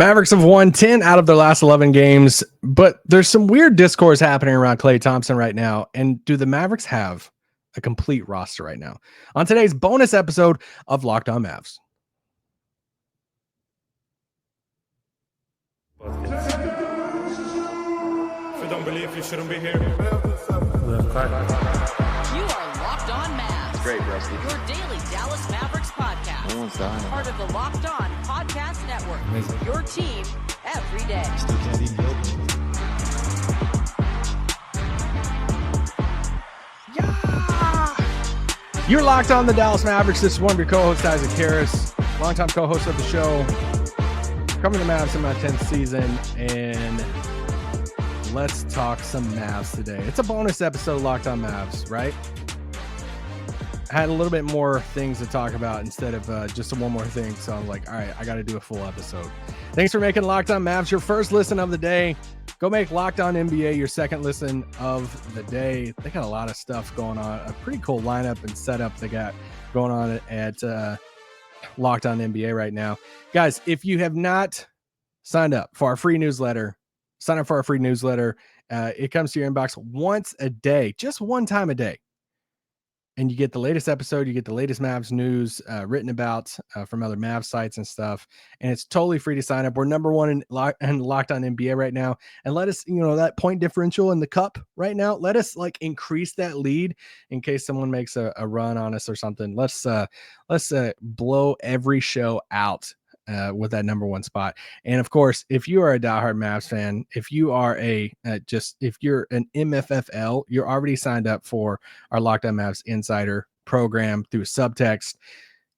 Mavericks have won 10 out of their last 11 games, but there's some weird discourse happening around Klay Thompson right now. And do the Mavericks have a complete roster right now? On today's bonus episode of Locked On Mavs. If you don't believe, you shouldn't be here. You are Locked On Mavs. Great, Rusty. Your daily Dallas Mavericks podcast. No one's dying. Part of the Locked On Podcast Network. Amazing. Your team every day. Still can't eat milk. Yeah! You're locked on the Dallas Mavericks. This is one of your co-hosts, Isaac Harris, longtime co-host of the show. Coming to Mavs in my 10th season, and let's talk some Mavs today. It's a bonus episode of Locked On Mavs, right? I had a little bit more things to talk about instead of just one more thing. So I'm like, all right, I got to do a full episode. Thanks for making Locked On Mavs your first listen of the day. Go make Locked On NBA your second listen of the day. They got a lot of stuff going on. A pretty cool lineup and setup they got going on at Locked On NBA right now. Guys, if you have not signed up for our free newsletter, sign up for our free newsletter. It comes to your inbox once a day, just one time a day. And you get the latest episode, you get the latest Mavs news written about from other Mavs sites and stuff. And it's totally free to sign up. We're number one in Locked On NBA right now. And let us, that point differential in the cup right now, let us increase that lead in case someone makes a run on us or something. Let's blow every show out with that number one spot. And of course, if you are a diehard Mavs fan, if you are if you're an MFFL, you're already signed up for our Locked On Mavs Insider program through Subtext.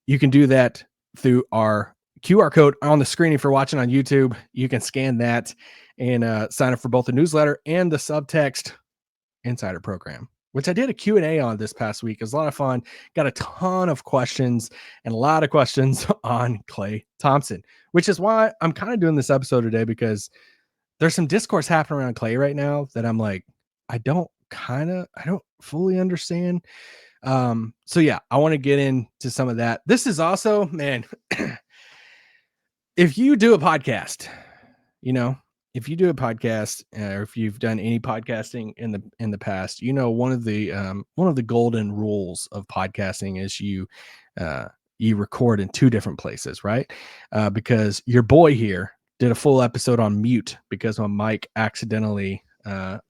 You can do that through our QR code on the screen. If you're watching on YouTube, you can scan that and sign up for both the newsletter and the Subtext Insider program, which I did a Q&A on this past week. It was a lot of fun. Got a ton of questions and a lot of questions on Klay Thompson, which is why I'm kind of doing this episode today, because there's some discourse happening around Klay right now that I'm like, I don't fully understand. So yeah, I want to get into some of that. This is also, man, if you do a podcast, if you do a podcast, or if you've done any podcasting in the past, one of the golden rules of podcasting is you record in two different places, right? Because your boy here did a full episode on mute because my mic accidentally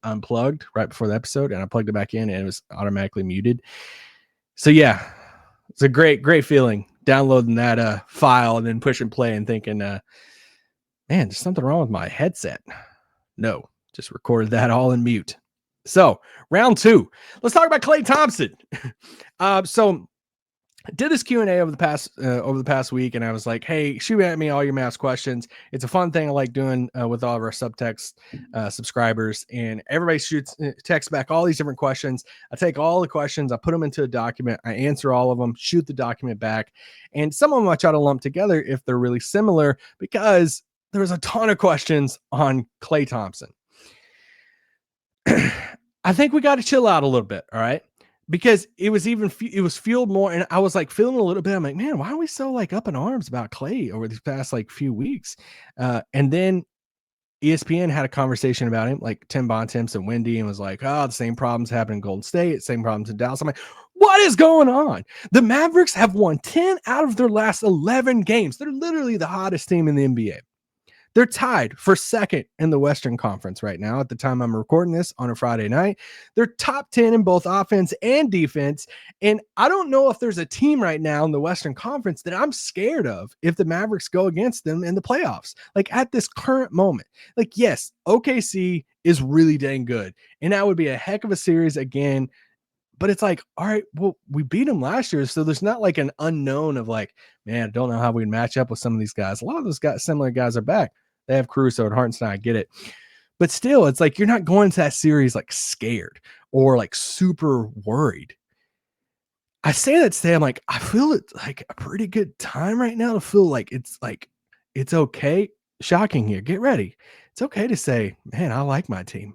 unplugged right before the episode, and I plugged it back in and it was automatically muted. So yeah, it's a great feeling downloading that file and then pushing play and thinking, man, there's something wrong with my headset. No, just recorded that all in mute. So round two, let's talk about Klay Thompson. So I did this Q&A over the past week, and I was like, hey, shoot at me all your Mavs questions. It's a fun thing I like doing with all of our Subtext subscribers, and everybody text back all these different questions. I take all the questions, I put them into a document, I answer all of them, shoot the document back, and some of them I try to lump together if they're really similar, because there was a ton of questions on Klay Thompson. I think we got to chill out a little bit, all right? Because it was fueled more, and I was feeling a little bit. I'm like, man, why are we so up in arms about Klay over these past few weeks? And then ESPN had a conversation about him, Tim Bontemps and Wendy, and was like, oh, the same problems happen in Golden State, same problems in Dallas. I'm like, what is going on? The Mavericks have won 10 out of their last 11 games. They're literally the hottest team in the NBA. They're tied for second in the Western Conference right now at the time I'm recording this on a Friday night. They're top 10 in both offense and defense. And I don't know if there's a team right now in the Western Conference that I'm scared of if the Mavericks go against them in the playoffs. At this current moment. Yes, OKC is really dang good. And that would be a heck of a series again. But it's all right, well, we beat them last year. So there's not an unknown of man, I don't know how we'd match up with some of these guys. A lot of those similar guys are back. They have Caruso and Hartenstein, I get it. But still, it's you're not going to that series scared or super worried. I say that today, I'm I feel it's a pretty good time right now to feel it's okay. Shocking here. Get ready. It's okay to say, man, I like my team.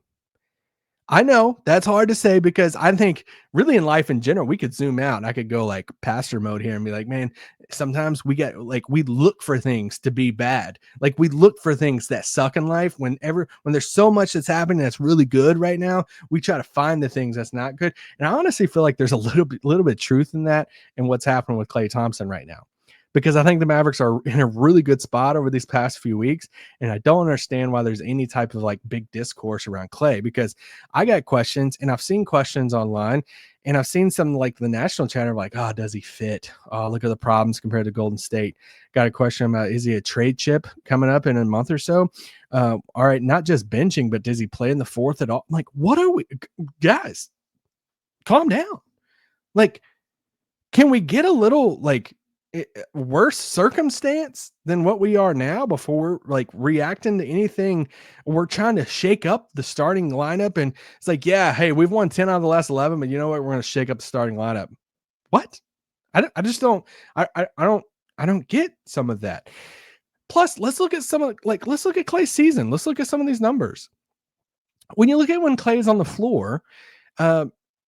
I know that's hard to say because I think really in life in general, we could zoom out and I could go like pastor mode here and be like, man, sometimes we get like, we look for things to be bad. Like we look for things that suck in life when there's so much that's happening that's really good right now, we try to find the things that's not good. And I honestly feel like there's a little bit of truth in that and what's happening with Klay Thompson right now. Because I think the Mavericks are in a really good spot over these past few weeks. And I don't understand why there's any type of like big discourse around Klay, because I got questions and I've seen questions online and I've seen some like the national chatter like, oh, does he fit? Oh, look at the problems compared to Golden State. Got a question about, is he a trade chip coming up in a month or so? All right, not just benching, but does he play in the fourth at all? I'm like, what are we, guys? Calm down. Like, can we get a little like worse circumstance than what we are now before we're like reacting to anything? We're trying to shake up the starting lineup and it's like, yeah, hey, we've won 10 out of the last 11, but you know what? We're going to shake up the starting lineup. What? I just don't, I don't get some of that. Plus, let's look at let's look at Klay's season. Let's look at some of these numbers. When you look at when Klay is on the floor,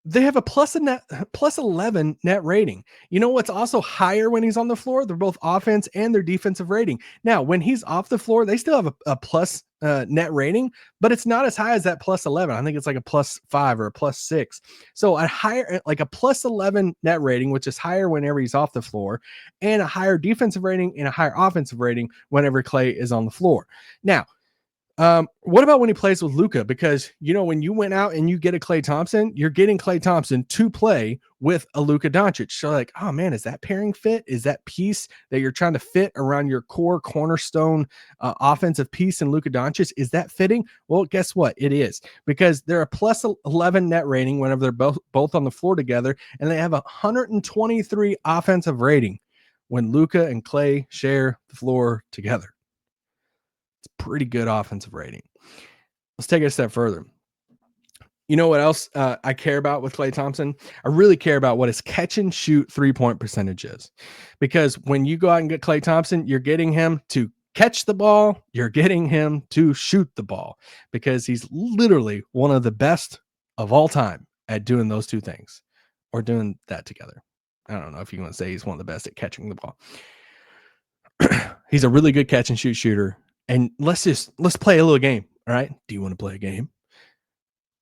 they have a plus 11 net rating. You know what's also higher when he's on the floor? They're both offense and their defensive rating. Now, when he's off the floor, they still have a plus net rating, but it's not as high as that plus 11. I think it's like a plus 5 or a plus 6. So a higher, like a plus 11 net rating, which is higher whenever he's off the floor, and a higher defensive rating and a higher offensive rating whenever Klay is on the floor. Now, what about when he plays with Luka? Because, you know, when you went out and you get a Klay Thompson, you're getting Klay Thompson to play with a Luka Doncic. So like, oh man, is that pairing fit? Is that piece that you're trying to fit around your core cornerstone offensive piece in Luka Doncic? Is that fitting? Well, guess what? It is, because they're a plus 11 net rating whenever they're both on the floor together, and they have 123 offensive rating when Luka and Klay share the floor together. It's pretty good offensive rating. Let's take it a step further. You know what else I care about with Klay Thompson? I really care about what his catch and shoot 3-point percentage is. Because when you go out and get Klay Thompson, you're getting him to catch the ball, you're getting him to shoot the ball, because he's literally one of the best of all time at doing those two things, or doing that together. I don't know if you want to say he's one of the best at catching the ball. He's a really good catch and shoot shooter. And let's play a little game. All right. Do you want to play a game?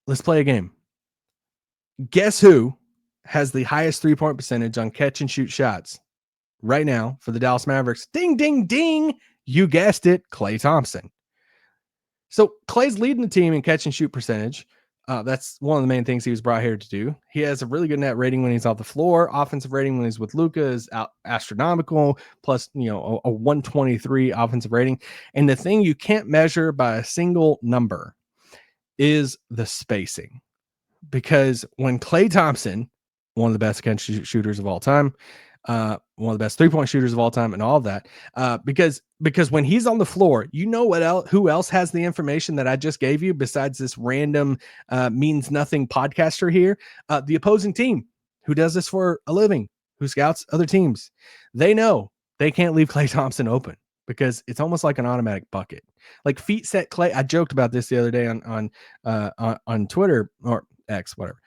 Let's play a game. Guess who has the highest 3-point percentage on catch and shoot shots right now for the Dallas Mavericks? Ding, ding, ding. You guessed it. Klay Thompson. So Klay's leading the team in catch and shoot percentage. That's one of the main things he was brought here to do. He has a really good net rating when he's off the floor. Offensive rating when he's with Luka is astronomical, plus, you know, a 123 offensive rating. And the thing you can't measure by a single number is the spacing. Because when Klay Thompson, one of the best catch shooters of all time, one of the best 3-point shooters of all time, and all of that, because when he's on the floor, you know what else? Who else has the information that I just gave you besides this random means nothing podcaster here? The opposing team, who does this for a living, who scouts other teams. They know they can't leave Klay Thompson open, because it's almost like an automatic bucket. Like feet set Klay. I joked about this the other day on Twitter or X, whatever,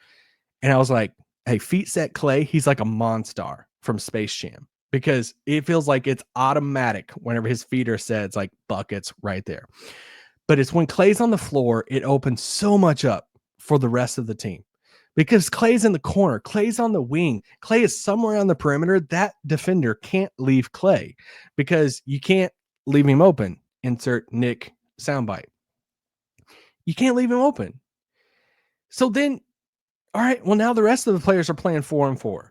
and I was like, hey, feet set Klay, he's like a Monstar from Space Jam, because it feels like it's automatic whenever his feet are set. It's like buckets right there. But it's when Klay's on the floor, it opens so much up for the rest of the team, because Klay's in the corner, Klay's on the wing, Klay is somewhere on the perimeter. That defender can't leave Klay, because you can't leave him open. Insert Nick soundbite. You can't leave him open. So then, all right, well, now the rest of the players are playing 4-on-4.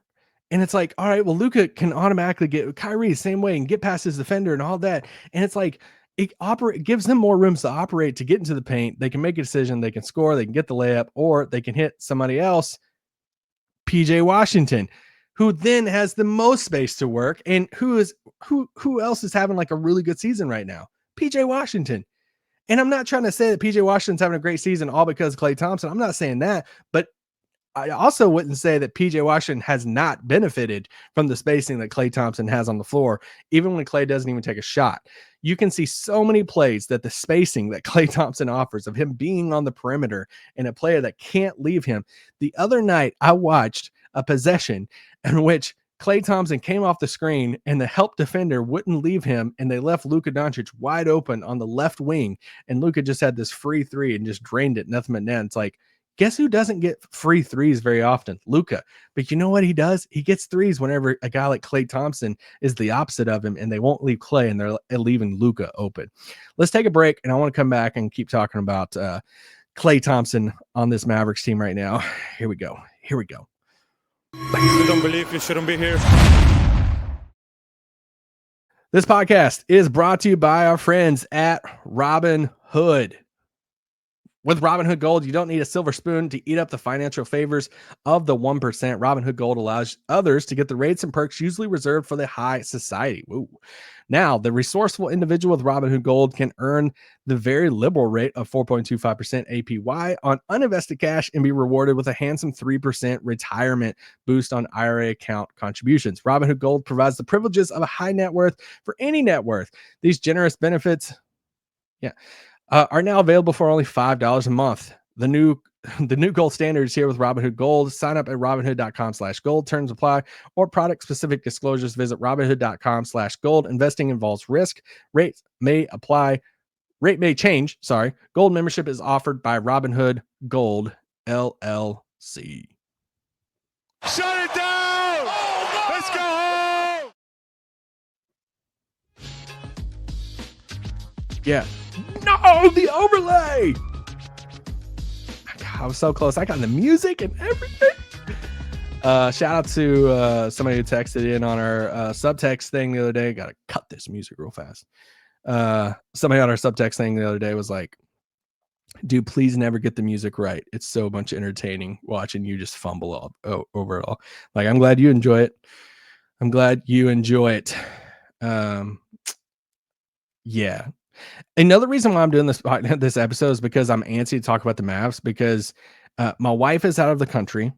And it's like, all right, well, Luka can automatically get Kyrie same way and get past his defender and all that. And it's like, it gives them more rooms to operate, to get into the paint. They can make a decision. They can score. They can get the layup, or they can hit somebody else, PJ Washington, who then has the most space to work. And who else is having like a really good season right now? PJ Washington. And I'm not trying to say that PJ Washington's having a great season all because of Klay Thompson. I'm not saying that, but I also wouldn't say that PJ Washington has not benefited from the spacing that Klay Thompson has on the floor, even when Klay doesn't even take a shot. You can see so many plays that the spacing that Klay Thompson offers of him being on the perimeter and a player that can't leave him. The other night, I watched a possession in which Klay Thompson came off the screen and the help defender wouldn't leave him, and they left Luka Doncic wide open on the left wing, and Luka just had this free three and just drained it, nothing but net. It's like, guess who doesn't get free threes very often? Luka. But you know what he does? He gets threes whenever a guy like Klay Thompson is the opposite of him, and they won't leave Klay, and they're leaving Luka open. Let's take a break, and I want to come back and keep talking about Klay Thompson on this Mavericks team right now. Here we go. If you don't believe, you shouldn't be here. This podcast is brought to you by our friends at Robinhood. With Robinhood Gold, you don't need a silver spoon to eat up the financial favors of the 1%. Robinhood Gold allows others to get the rates and perks usually reserved for the high society. Woo. Now, the resourceful individual with Robinhood Gold can earn the very liberal rate of 4.25% APY on uninvested cash and be rewarded with a handsome 3% retirement boost on IRA account contributions. Robinhood Gold provides the privileges of a high net worth for any net worth. These generous benefits, are now available for only $5 a month. The new gold standard is here with Robinhood Gold. Sign up at robinhood.com/gold. Terms apply or product specific disclosures. Visit robinhood.com/gold. Investing involves risk. Rate may change. Gold membership is offered by Robinhood Gold LLC. Shut it down! Let's go home! Yeah. No, the overlay. I was so close. I got the music and everything. Shout out to somebody who texted in on our subtext thing the other day. Got to cut this music real fast. Somebody on our subtext thing the other day was like, dude, please never get the music right. It's so much entertaining watching you just fumble over it all. Like, I'm glad you enjoy it. Yeah. Another reason why I'm doing this episode is because I'm antsy to talk about the Mavs, because my wife is out of the country.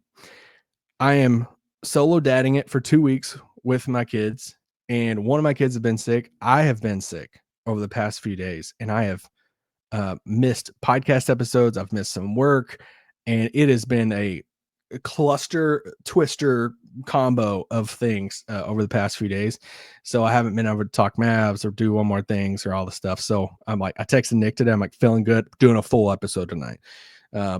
I am solo dadding it for 2 weeks with my kids, and one of my kids have been sick. I have been sick over the past few days, and I have missed podcast episodes. I've missed some work, and it has been a cluster twister combo of things over the past few days. So I haven't been able to talk Mavs or do one more things or all the stuff. So I'm like, I texted Nick today. I'm like, feeling good, doing a full episode tonight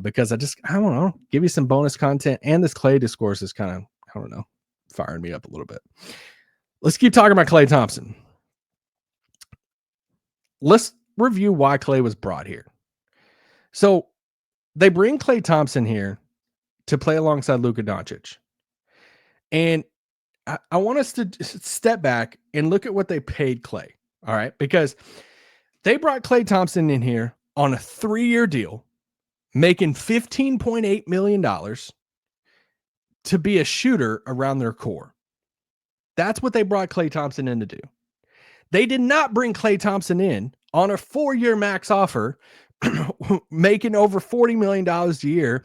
because I don't know, give you some bonus content. And this Klay discourse is kind of, I don't know, firing me up a little bit. Let's keep talking about Klay Thompson. Let's review why Klay was brought here. So they bring Klay Thompson here to play alongside Luka Doncic. And I want us to step back and look at what they paid Klay. All right. Because they brought Klay Thompson in here on a 3-year deal, making $15.8 million to be a shooter around their core. That's what they brought Klay Thompson in to do. They did not bring Klay Thompson in on a 4-year max offer, making over $40 million a year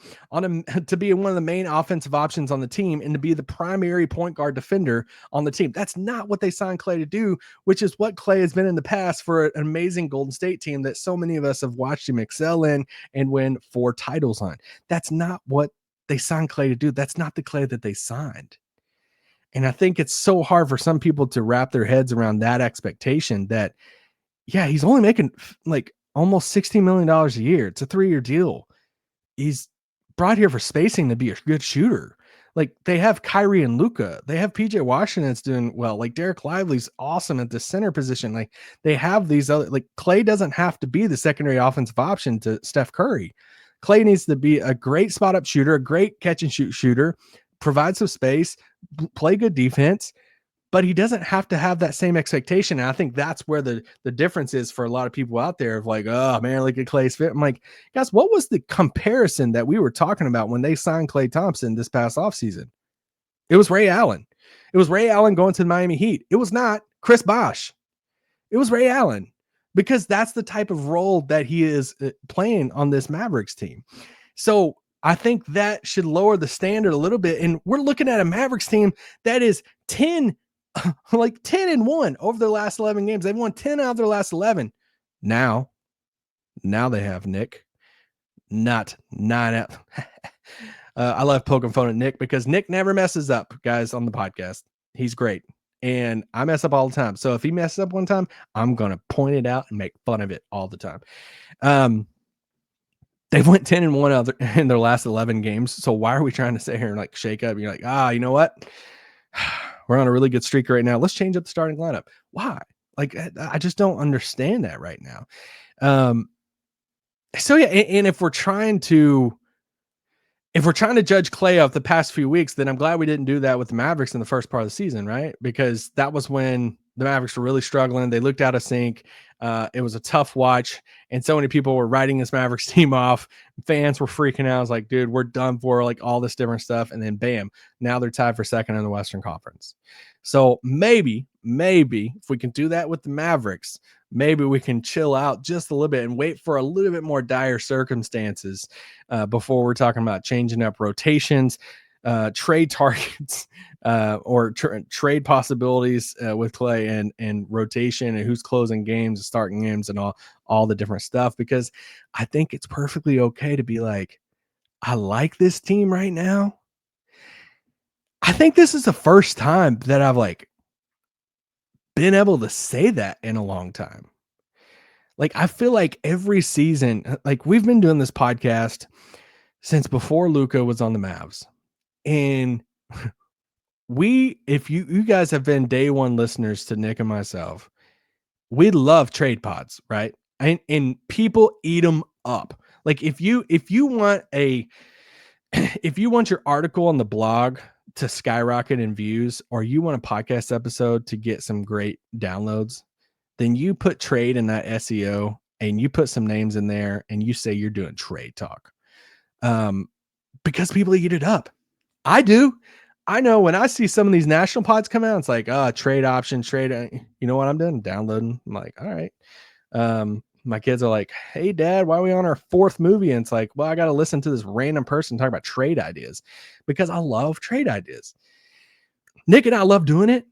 to be one of the main offensive options on the team and to be the primary point guard defender on the team. That's not what they signed Klay to do, which is what Klay has been in the past for an amazing Golden State team that so many of us have watched him excel in and win 4 titles on. That's not what they signed Klay to do. That's not the Klay that they signed. And I think it's so hard for some people to wrap their heads around that expectation that, yeah, he's only making like almost $16 million a year. It's a 3-year deal. He's brought here for spacing to be a good shooter. Like, they have Kyrie and Luka. They have PJ Washington that's doing well. Like, Derek Lively's awesome at the center position. Like, they have these other, like, Klay doesn't have to be the secondary offensive option to Steph Curry. Klay needs to be a great spot up shooter, a great catch and shoot shooter, provide some space, play good defense, but he doesn't have to have that same expectation. And I think that's where the difference is for a lot of people out there of like, oh man, look at Klay's fit. I'm like, guys, what was the comparison that we were talking about when they signed Klay Thompson this past offseason? It was Ray Allen. It was Ray Allen going to the Miami Heat. It was not Chris Bosh. It was Ray Allen, because that's the type of role that he is playing on this Mavericks team. So I think that should lower the standard a little bit. And we're looking at a Mavericks team that is 10, like 10-1 over their last 11 games. They've won 10 out of their last 11. Now they have Nick, not 9 out. I love poking fun at Nick because Nick never messes up, guys, on the podcast. He's great. And I mess up all the time. So if he messes up one time, I'm going to point it out and make fun of it all the time. They've went 10-1 in their last 11 games. So why are we trying to sit here and like shake up? And you're like, you know what? We're on a really good streak right now. Let's change up the starting lineup. Why? Like, I just don't understand that right now. So yeah, and if we're trying to judge Klay off the past few weeks, then I'm glad we didn't do that with the Mavericks in the first part of the season, right? Because that was when the Mavericks were really struggling. They looked out of sync. It was a tough watch, and so many people were writing this Mavericks team off. Fans were freaking out. I was like, dude, we're done for, like, all this different stuff. And then bam, now they're tied for second in the Western Conference. So maybe if we can do that with the Mavericks, maybe we can chill out just a little bit and wait for a little bit more dire circumstances before we're talking about changing up rotations, trade targets, or trade possibilities with Klay and rotation and who's closing games, starting games, and all the different stuff. Because I think it's perfectly okay to be like, I like this team right now. I think this is the first time that I've like been able to say that in a long time. Like, I feel like every season, like, we've been doing this podcast since before Luka was on the Mavs. And if you guys have been day one listeners to Nick and myself, we love trade pods, right? And people eat them up. Like, if you want if you want your article on the blog to skyrocket in views, or you want a podcast episode to get some great downloads, then you put trade in that SEO and you put some names in there and you say you're doing trade talk. Because people eat it up. I do. I know when I see some of these national pods come out, it's like, trade option, trade. You know what I'm doing? Downloading. I'm like, all right. My kids are like, hey, Dad, why are we on our fourth movie? And it's like, well, I got to listen to this random person talk about trade ideas because I love trade ideas. Nick and I love doing it.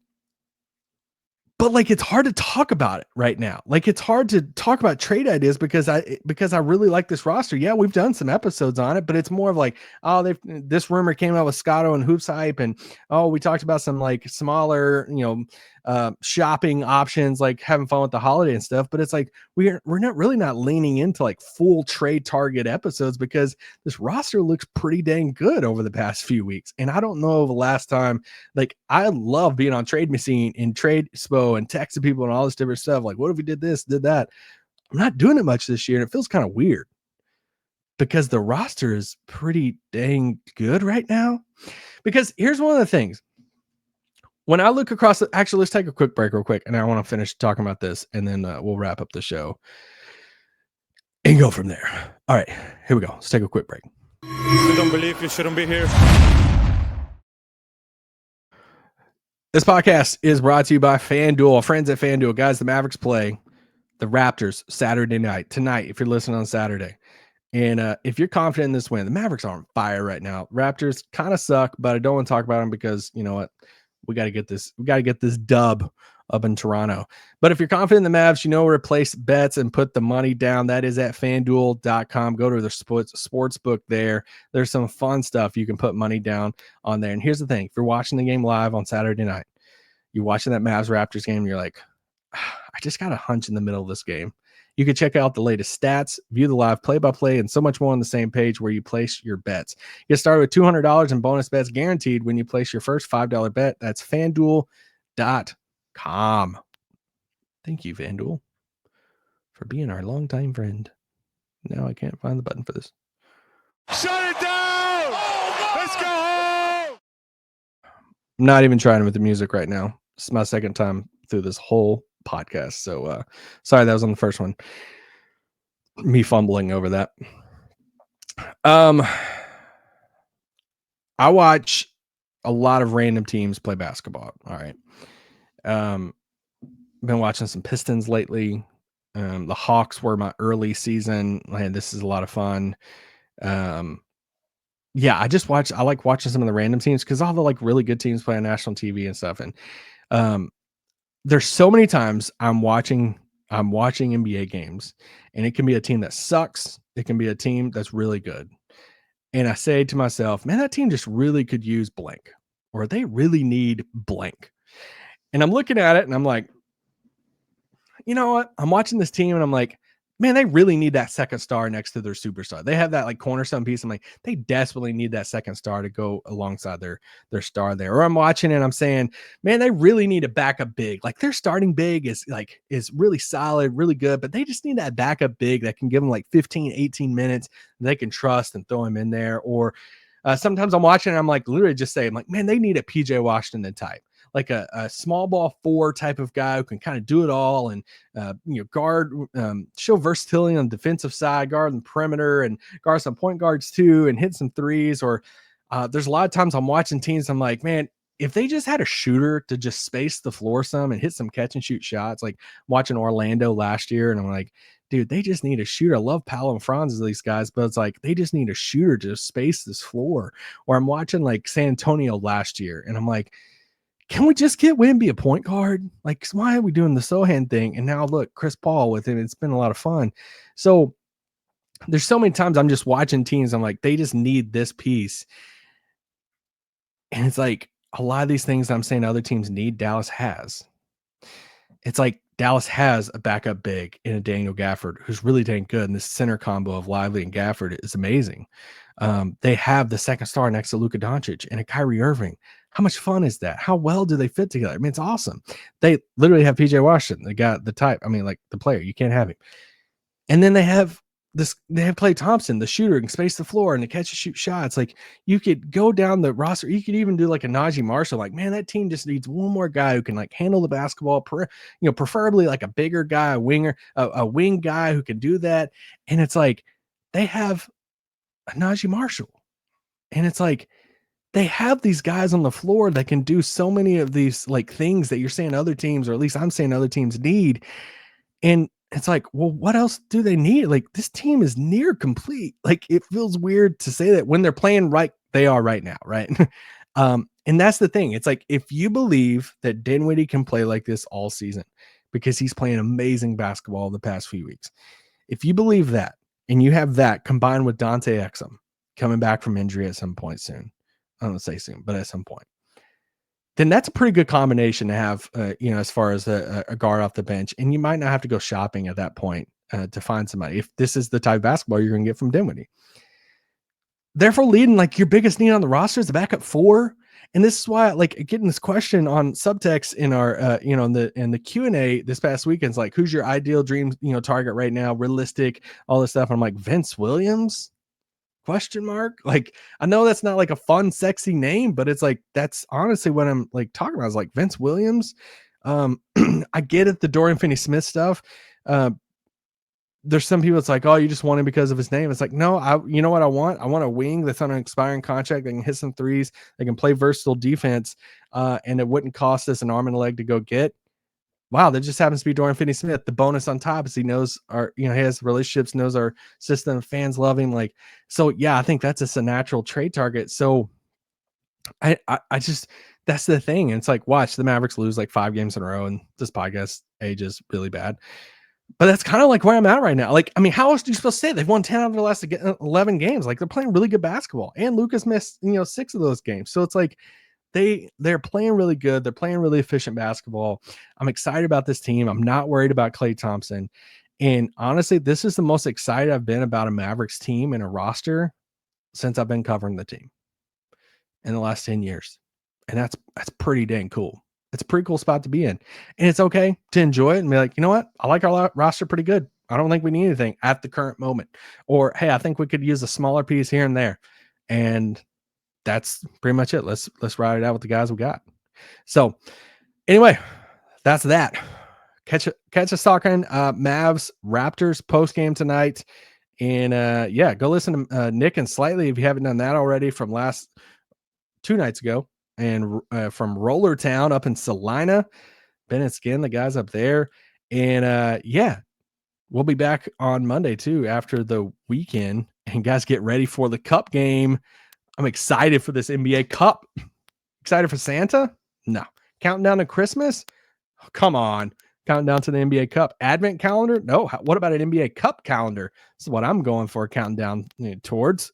But like, it's hard to talk about it right now. Like, it's hard to talk about trade ideas because I really like this roster. Yeah, we've done some episodes on it, but it's more of like, this rumor came out with Scotto and Hoops Hype, and we talked about some like smaller, shopping options, like having fun with the holiday and stuff. But it's like we're not leaning into like full trade target episodes because this roster looks pretty dang good over the past few weeks. And I don't know the last time. Like, I love being on Trade Machine and Trade Expo and texting people and all this different stuff. Like, what if we did this, did that? I'm not doing it much this year. And it feels kind of weird because the roster is pretty dang good right now. Because here's one of the things. When I look across actually, let's take a quick break real quick. And I want to finish talking about this. And then we'll wrap up the show and go from there. All right, here we go. Let's take a quick break. If you don't believe, you shouldn't be here. This podcast is brought to you by FanDuel. Friends at FanDuel. Guys, the Mavericks play the Raptors Saturday night. Tonight, if you're listening on Saturday. And if you're confident in this win, the Mavericks are on fire right now. Raptors kind of suck, but I don't want to talk about them because, you know what? We got to get this dub up in Toronto. But if you're confident in the Mavs, where to place bets and put the money down. That is at FanDuel.com. Go to the sports book there. There's some fun stuff you can put money down on there. And here's the thing. If you're watching the game live on Saturday night, you're watching that Mavs-Raptors game, and you're like, I just got a hunch in the middle of this game. You can check out the latest stats, view the live play-by-play, and so much more on the same page where you place your bets. Get started with $200 in bonus bets guaranteed when you place your first $5 bet. That's FanDuel.com. Thank you, FanDuel, for being our longtime friend. Now I can't find the button for this. Shut it down! Let's go home! I'm not even trying with the music right now. This is my second time through this whole podcast. So sorry, that was on the first one. Me fumbling over that. I watch a lot of random teams play basketball. All right. Been watching some Pistons lately. The Hawks were my early season. Man, this is a lot of fun. yeah, I like watching some of the random teams because all the like really good teams play on national TV and stuff. And there's so many times I'm watching NBA games, and it can be a team that sucks. It can be a team that's really good. And I say to myself, man, that team just really could use blank, or they really need blank. And I'm looking at it and I'm like, you know what? I'm watching this team and I'm like, man, they really need that second star next to their superstar. They have that like cornerstone piece. I'm like, they desperately need that second star to go alongside their star there. Or I'm watching and I'm saying, man, they really need a backup big. Like their starting big is really solid, really good, but they just need that backup big that can give them like 15, 18 minutes they can trust and throw him in there. Or sometimes I'm watching and I'm like literally just saying, like, man, they need a PJ Washington type, like a small ball 4 type of guy who can kind of do it all and guard, show versatility on the defensive side, guard on the perimeter, and guard some point guards too, and hit some threes. Or there's a lot of times I'm watching teams, I'm like, man, if they just had a shooter to just space the floor some and hit some catch and shoot shots, like watching Orlando last year, and I'm like, dude, they just need a shooter. I love Powell and Franz, these guys, but it's like they just need a shooter to space this floor. Or I'm watching like San Antonio last year, and I'm like, can we just get Wemby a point guard? Like, why are we doing the Sohan thing? And now look, Chris Paul with him. It's been a lot of fun. So there's so many times I'm just watching teams. I'm like, they just need this piece. And it's like a lot of these things I'm saying other teams need, Dallas has. It's like Dallas has a backup big in a Daniel Gafford who's really dang good. And this center combo of Lively and Gafford is amazing. They have the second star next to Luka Doncic and a Kyrie Irving. How much fun is that? How well do they fit together? I mean, it's awesome. They literally have PJ Washington. They got the type. I mean, like the player. You can't have him. And then they have Klay Thompson, the shooter, can space the floor and the catch and shoot shots. Like you could go down the roster. You could even do like a Najee Marshall. Like, man, that team just needs one more guy who can like handle the basketball. Preferably like a bigger guy, a winger, a wing guy who can do that. And it's like they have a Najee Marshall, and it's like they have these guys on the floor that can do so many of these like things that you're saying other teams, or at least I'm saying other teams need. And it's like, well, what else do they need? Like this team is near complete. Like it feels weird to say that when they're playing right, they are right now, right? And that's the thing. It's like if you believe that Dinwiddie can play like this all season because he's playing amazing basketball the past few weeks, if you believe that, and you have that combined with Dante Exum coming back from injury at some point soon, I don't say soon, but at some point, then that's a pretty good combination to have, as far as a guard off the bench. And you might not have to go shopping at that point to find somebody if this is the type of basketball you're going to get from Dinwiddie. Therefore, leading like your biggest need on the roster is the backup 4. And this is why, like, getting this question on subtext in our, in the Q&A this past weekend's like, who's your ideal dream, target right now, realistic, all this stuff. And I'm like, Vince Williams? Question mark. Like, I know that's not like a fun, sexy name, but it's like, that's honestly what I'm like talking about is like Vince Williams. I get it. The Dorian Finney-Smith stuff. There's some people it's like, oh, you just want him because of his name. It's like, no, you know what I want? I want a wing that's on an expiring contract that can hit some threes, that can play versatile defense, and it wouldn't cost us an arm and a leg to go get. Wow, that just happens to be Dorian Finney-Smith. The bonus on top is he knows he has relationships, knows our system, fans love him. Like, so yeah, I think that's just a natural trade target. So I just, that's the thing. And it's like, watch the Mavericks lose like 5 games in a row, and this podcast age is really bad. But that's kind of like where I'm at right now. Like, I mean, how else do you supposed to say they've won 10 out of the last 11 games? Like they're playing really good basketball, and Luka's missed, 6 of those games. So it's like, they're playing really good. They're playing really efficient basketball. I'm excited about this team. I'm not worried about Klay Thompson. And honestly, this is the most excited I've been about a Mavericks team and a roster since I've been covering the team in the last 10 years. And that's pretty dang cool. It's a pretty cool spot to be in. And it's okay to enjoy it and be like, you know what? I like our roster pretty good. I don't think we need anything at the current moment. Or, hey, I think we could use a smaller piece here and there. And that's pretty much it. Let's ride it out with the guys we got. So anyway, that's that. Catch us talking Mavs Raptors post game tonight. And go listen to Nick and Slightly if you haven't done that already from last 2 nights ago, and from Roller Town up in Salina, Ben and Skin, the guys up there. And we'll be back on Monday too after the weekend. And guys, get ready for the Cup game I'm excited for this NBA Cup. Excited for Santa? No. Counting down to Christmas? Oh, come on. Counting down to the NBA Cup. Advent calendar? No. What about an NBA Cup calendar? This is what I'm going for, counting down towards.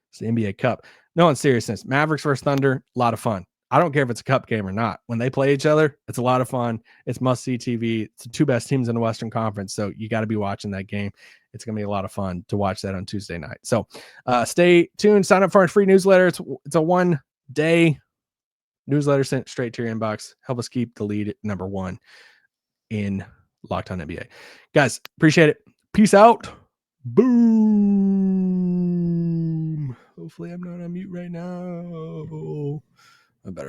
It's the NBA Cup. No, in seriousness, Mavericks versus Thunder, a lot of fun. I don't care if it's a cup game or not. When they play each other, it's a lot of fun. It's must-see TV. It's the two best teams in the Western Conference, so you got to be watching that game. It's going to be a lot of fun to watch that on Tuesday night. So stay tuned. Sign up for our free newsletter. It's a one-day newsletter sent straight to your inbox. Help us keep the lead at number one in Locked On NBA. Guys, appreciate it. Peace out. Boom. Hopefully I'm not on mute right now. I better.